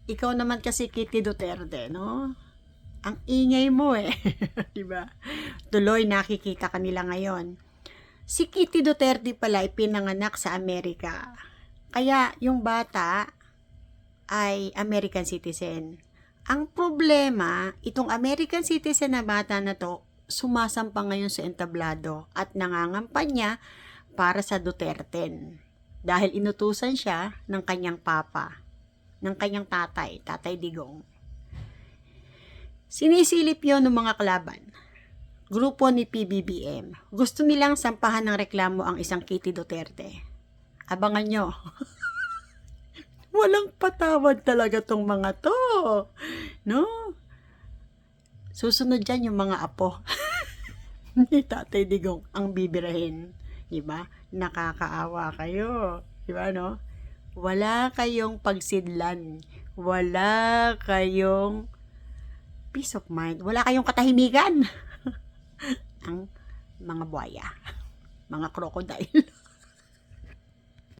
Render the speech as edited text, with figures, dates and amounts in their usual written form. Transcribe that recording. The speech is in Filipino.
ikaw naman kasi Kitty Duterte, no? Ang ingay mo eh. 'Di ba? Tuloy nakikita kanila ngayon. Si Kitty Duterte pala ay pinanganak sa Amerika. Kaya yung bata ay American citizen. Ang problema, itong American citizen na bata na to, sumasampa ngayon sa entablado at nangangampanya para sa Duterte. Dahil inutusan siya ng kanyang papa, ng kanyang tatay, Tatay Digong. Sinisilip yon ng mga kalaban. Grupo ni PBBM. Gusto nilang sampahan ng reklamo ang isang Kitty Duterte. Abangan nyo. Walang patawad talaga tong mga to. No? Susunod dyan yung mga apo ni Tatay Digong ang bibirahin. Diba? Nakakaawa kayo. Diba, no? Wala kayong pagsidlan. Wala kayong peace of mind. Wala kayong katahimikan. Ang mga buhaya. Mga crocodile.